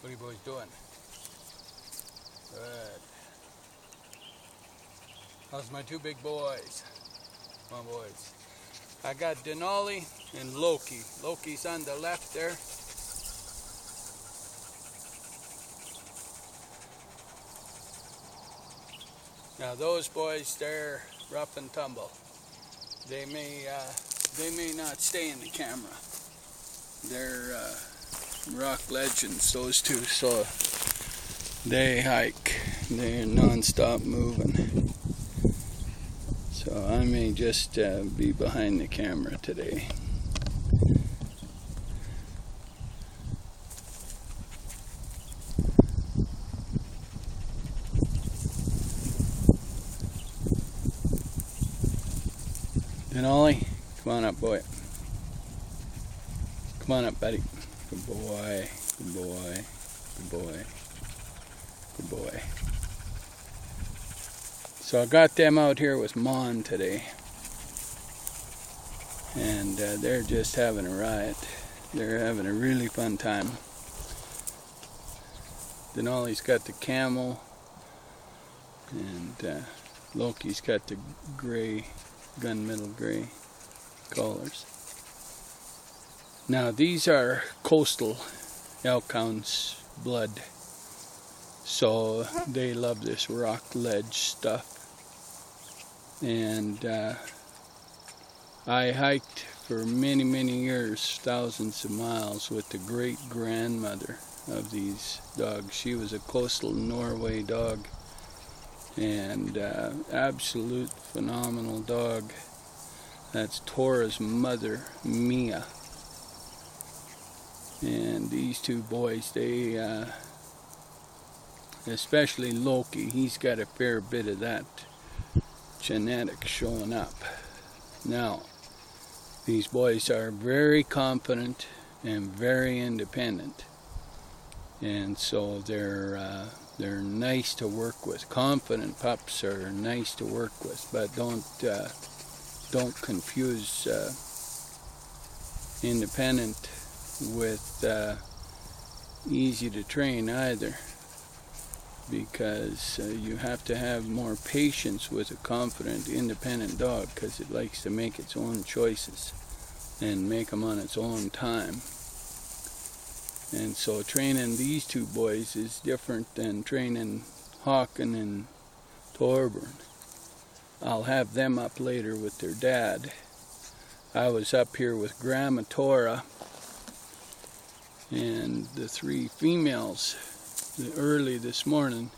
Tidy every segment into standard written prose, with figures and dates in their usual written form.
What are you boys doing? Good. How's my two big boys? Come on, boys. I got Denali and Loki. Loki's on the left there. Now those boys, they're rough and tumble. They may not stay in the camera. They're rock legends, those two. So they hike. They're non-stop moving. So I may just be behind the camera today. Denali, come on up, boy. Come on up, buddy. Good boy. Good boy. Good boy. Good boy. So I got them out here with Mon today. And they're just having a riot. They're having a really fun time. Denali's got the camel. And Loki's got the gray, gunmetal gray collars. Now these are coastal elk hounds' blood. So they love this rock ledge stuff. And I hiked for many, many years, thousands of miles, with the great-grandmother of these dogs. She was a coastal Norway dog, and absolute phenomenal dog. That's Tora's mother, Mia. And these two boys, they, especially Loki, he's got a fair bit of that genetic showing up. Now, these boys are very confident and very independent, and so they're nice to work with. Confident pups are nice to work with, but don't confuse independent with easy to train either, because you have to have more patience with a confident, independent dog, because it likes to make its own choices and make them on its own time. And so training these two boys is different than training Håkon and Torbjörn. I'll have them up later with their dad. I was up here with Grandma Tora and the three females early this morning,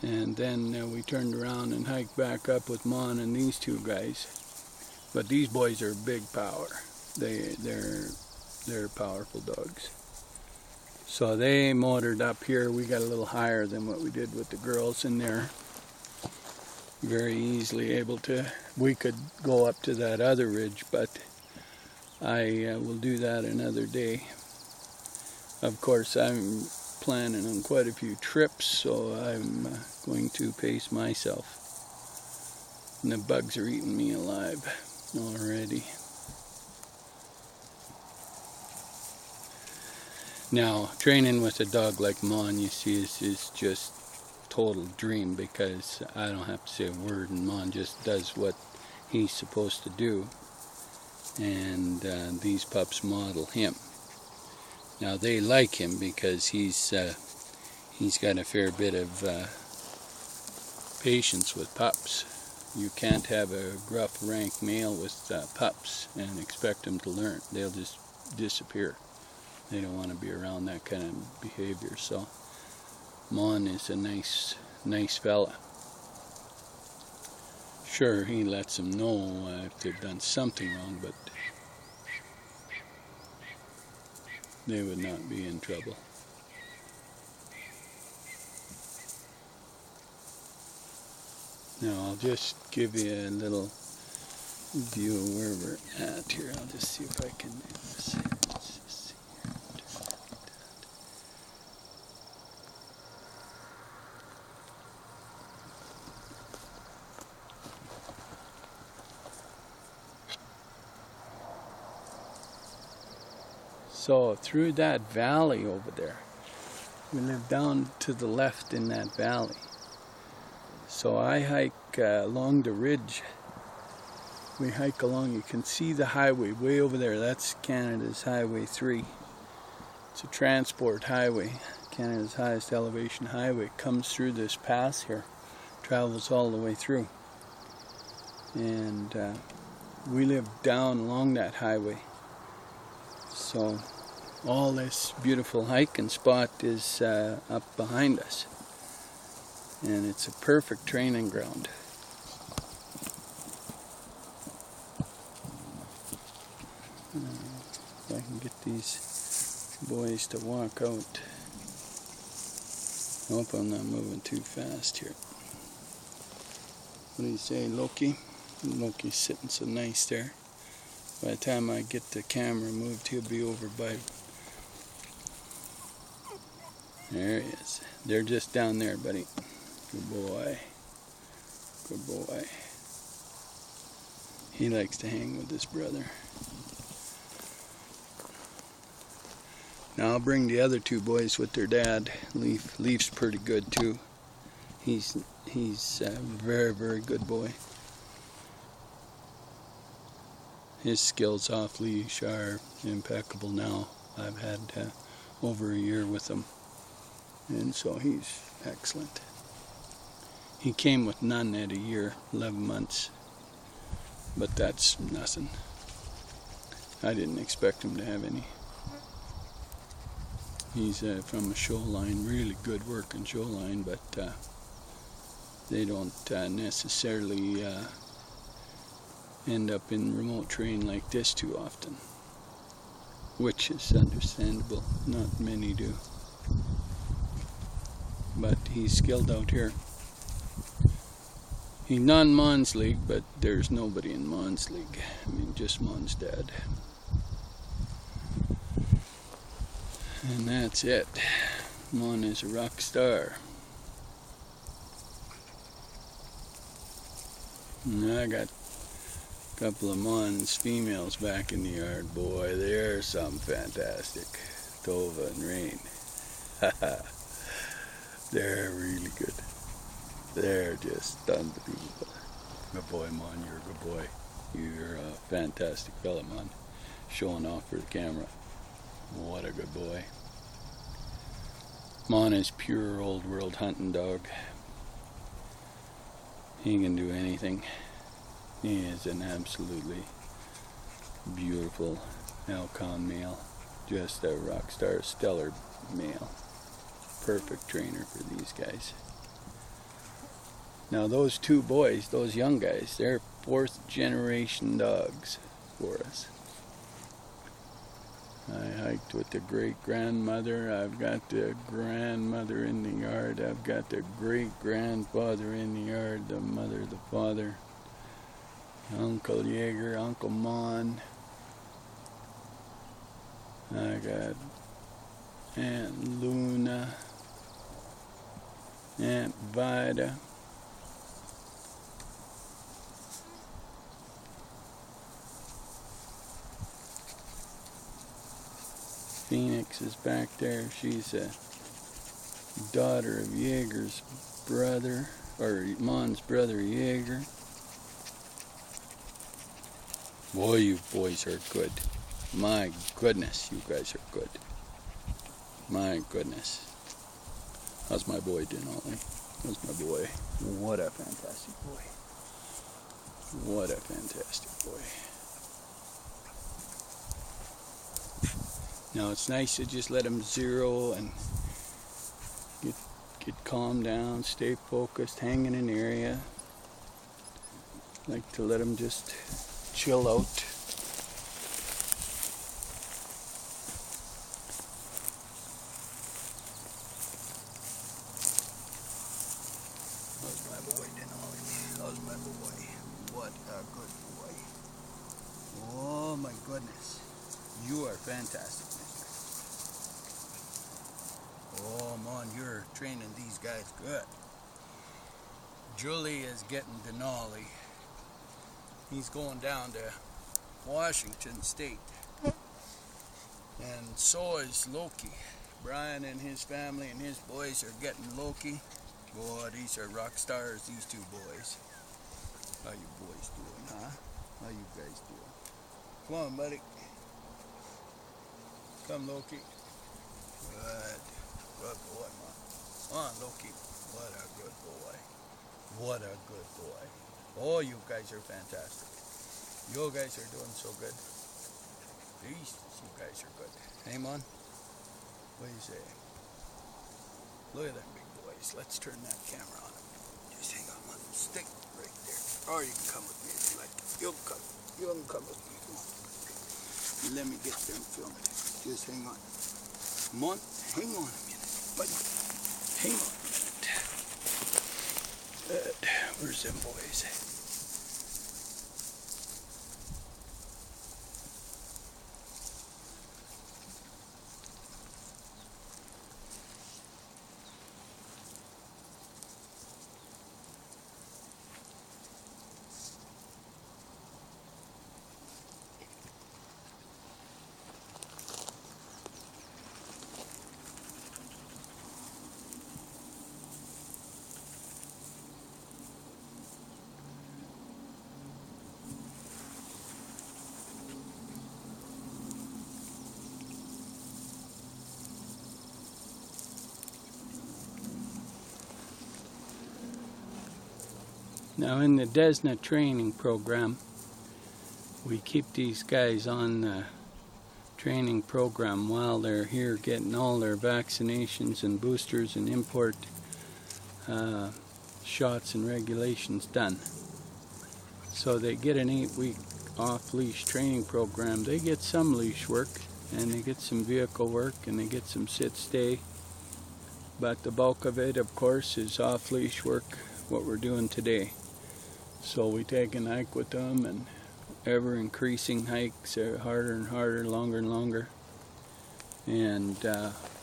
and then we turned around and hiked back up with Mon and these two guys. But these boys are big power. They're powerful dogs. So they motored up here. We got a little higher than what we did with the girls, and they're very easily able to. We could go up to that other ridge, but I will do that another day. Of course, I'm planning on quite a few trips, so I'm going to pace myself. And the bugs are eating me alive already. Now, training with a dog like Mon, you see, is just total dream, because I don't have to say a word, and Mon just does what he's supposed to do. And these pups model him. Now they like him because he's got a fair bit of patience with pups. You can't have a gruff, rank male with pups and expect them to learn. They'll just disappear. They don't want to be around that kind of behavior. So Mon is a nice fella. Sure, he lets them know if they've done something wrong, but they would not be in trouble. Now I'll just give you a little view of where we're at here. I'll just see if I can do this. Let's just see here. So through that valley over there, We live down to the left in that valley. So I hike along the ridge. We hike along, you can see the highway way over there. That's Canada's Highway 3. It's a transport highway. Canada's highest elevation highway. It comes through this pass here. Travels all the way through. And we live down along that highway. So all this beautiful hiking spot is up behind us. And it's a perfect training ground. If I can get these boys to walk out. I hope I'm not moving too fast here. What do you say, Loki? Loki's sitting so nice there. By the time I get the camera moved, he'll be over by... There he is. They're just down there, buddy. Good boy. Good boy. He likes to hang with his brother. Now I'll bring the other two boys with their dad. Leif's pretty good too. He's a very, very good boy. His skills off leash are impeccable now. I've had over a year with him, and so he's excellent. He came with none at a year, 11 months, but that's nothing. I didn't expect him to have any. He's from a show line, really good working show line, but they don't necessarily end up in remote terrain like this too often, which is understandable. Not many do. But he's skilled out here. He's not in Mon's League, but there's nobody in Mon's League. I mean, just Mon's dad. And that's it. Mon is a rock star. And I got a couple of Mon's females back in the yard. Boy, they're something fantastic. Tova and Rain. They're really good. They're just unbelievable. Good boy, Mon. You're a good boy. You're a fantastic fella, Mon. Showing off for the camera. What a good boy. Mon is pure old world hunting dog. He can do anything. He is an absolutely beautiful Alcon male. Just a rock star, stellar male. Perfect trainer for these guys. Now those two boys, those young guys, they're 4th generation dogs for us. I hiked with the great-grandmother. I've got the grandmother in the yard. I've got the great-grandfather in the yard, the mother, the father, Uncle Jaeger, Uncle Mon. I got Aunt Luna, Aunt Vida. Phoenix is back there. She's a daughter of Jaeger's brother, or Mon's brother Jaeger. Boy, you boys are good. My goodness, you guys are good. My goodness. How's my boy Denali? How's my boy? What a fantastic boy. What a fantastic boy. Now it's nice to just let him zero and get calmed down, stay focused, hang in an area. Like to let him just chill out. How's my boy Denali? How's my boy? What a good boy. Oh my goodness. You are fantastic. Oh, Mon, you're training these guys good. Julie is getting Denali. He's going down to Washington State. And so is Loki. Brian and his family and his boys are getting Loki. Boy, these are rock stars, these two boys. How you boys doing, huh? How you guys doing? Come on, buddy. Come, Loki. Good. Good boy, man. Come on, Loki. What a good boy. What a good boy. Oh, you guys are fantastic. You guys are doing so good. These, you guys are good. Hey, man. What do you say? Look at them big boys. Let's turn that camera on. Just hang on, man. Stay right there. Or you can come with me if you like. You can come. You can come with me. Come on. Let me get them filmed. Just hang on. Come on. Hang on a minute. Buddy. Hang on a minute. Good. Where's them boys? Now in the DESNA training program, we keep these guys on the training program while they're here getting all their vaccinations and boosters and import shots and regulations done. So they get an 8-week off-leash training program. They get some leash work and they get some vehicle work and they get some sit-stay. But the bulk of it, of course, is off-leash work, what we're doing today. So we take an hike with them, and ever increasing hikes are harder and harder, longer and longer. And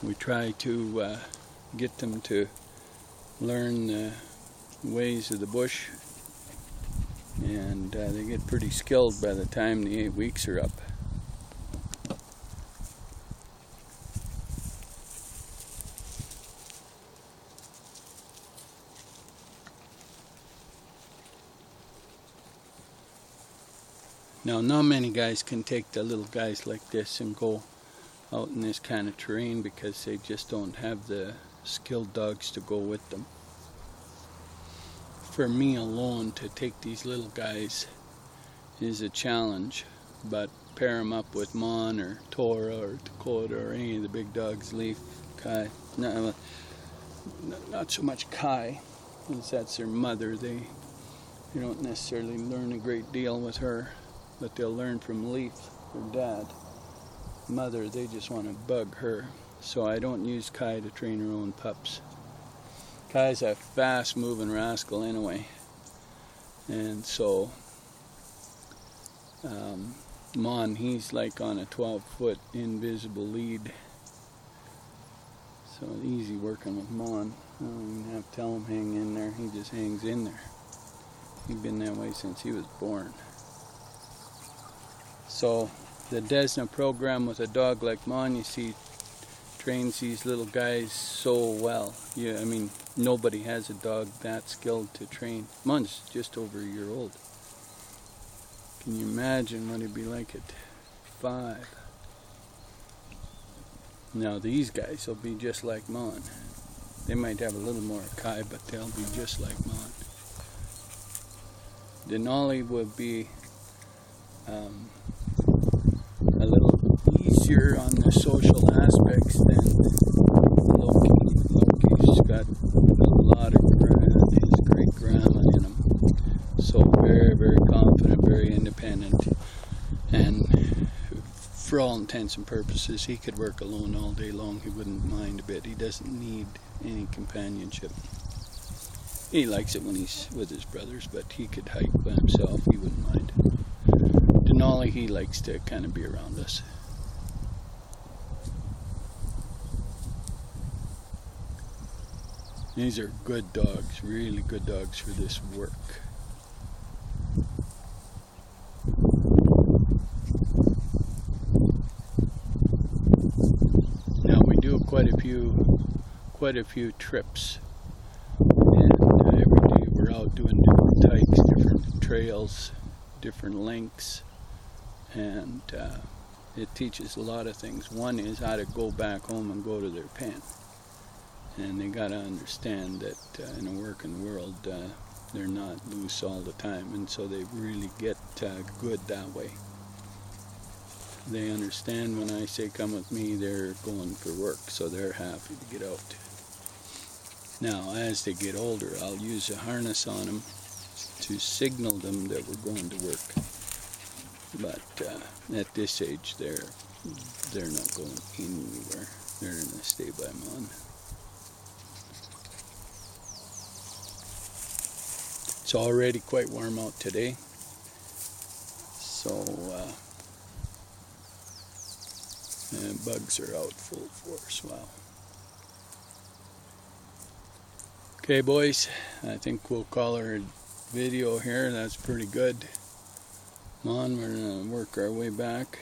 we try to get them to learn the ways of the bush. And they get pretty skilled by the time the 8 weeks are up. Now, not many guys can take the little guys like this and go out in this kind of terrain because they just don't have the skilled dogs to go with them. For me alone to take these little guys is a challenge, but pair them up with Mon or Tora or Dakota or any of the big dogs, Leif, Kai, no, not so much Kai, because that's their mother. They don't necessarily learn a great deal with her. But they'll learn from Leif, their dad. Mother, they just want to bug her. So I don't use Kai to train her own pups. Kai's a fast-moving rascal anyway. And so, Mon, he's like on a 12-foot invisible lead. So easy working with Mon. I don't even have to tell him hang in there. He just hangs in there. He's been that way since he was born. So the DESNA program with a dog like Mon, you see, trains these little guys so well. Yeah, I mean, nobody has a dog that skilled to train. Mon's just over a year old. Can you imagine what he'd be like at 5? Now these guys will be just like Mon. They might have a little more Kai, but they'll be just like Mon. Denali will be a little easier on the social aspects than Loki. Loki's got a lot of his great grandma in him. So very, very confident, very independent. And for all intents and purposes, he could work alone all day long. He wouldn't mind a bit. He doesn't need any companionship. He likes it when he's with his brothers, but he could hike by himself. He wouldn't mind. Denali, he likes to kind of be around us. These are good dogs, really good dogs for this work. Now we do quite a quite a few trips. And every day we're out doing different hikes, different trails, different lengths, and it teaches a lot of things. One is how to go back home and go to their pen. And they got to understand that in a working world, they're not loose all the time, and so they really get good that way. They understand when I say come with me, they're going for work, so they're happy to get out. Now, as they get older, I'll use a harness on them to signal them that we're going to work. But at this age, they're not going anywhere. They're going to stay by Mom. It's already quite warm out today, so bugs are out full force. Wow. Okay, boys, I think we'll call our video here. That's pretty good. Come on, we're going to work our way back.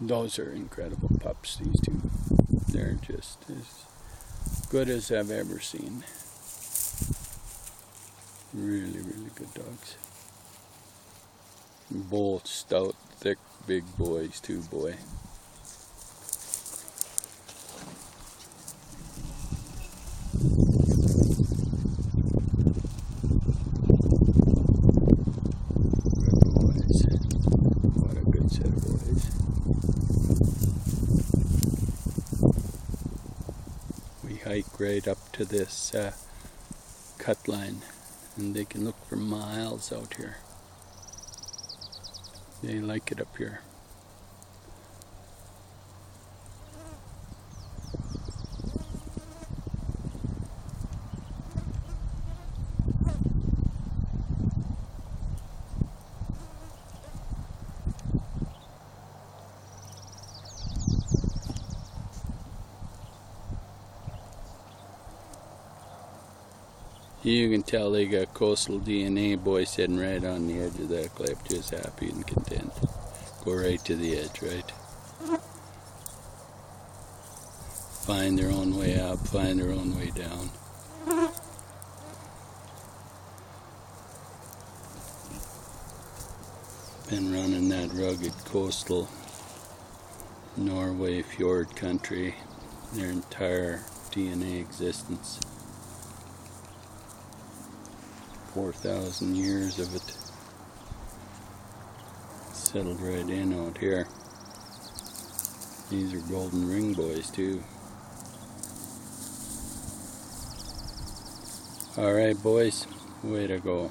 Those are incredible pups, these two. They're just as good as I've ever seen. Really, really good dogs. Both stout, thick, big boys too, boy. Good boys. What a good set of boys. We hike right up to this cut line, and they can look for miles out here. They like it up here. You can tell they got coastal DNA, boy, sitting right on the edge of that cliff, just happy and content. Go right to the edge, right? Find their own way up, find their own way down. Been running that rugged coastal Norway fjord country their entire DNA existence. 4,000 years of it. Settled right in out here. These are golden ring boys too. Alright boys, way to go.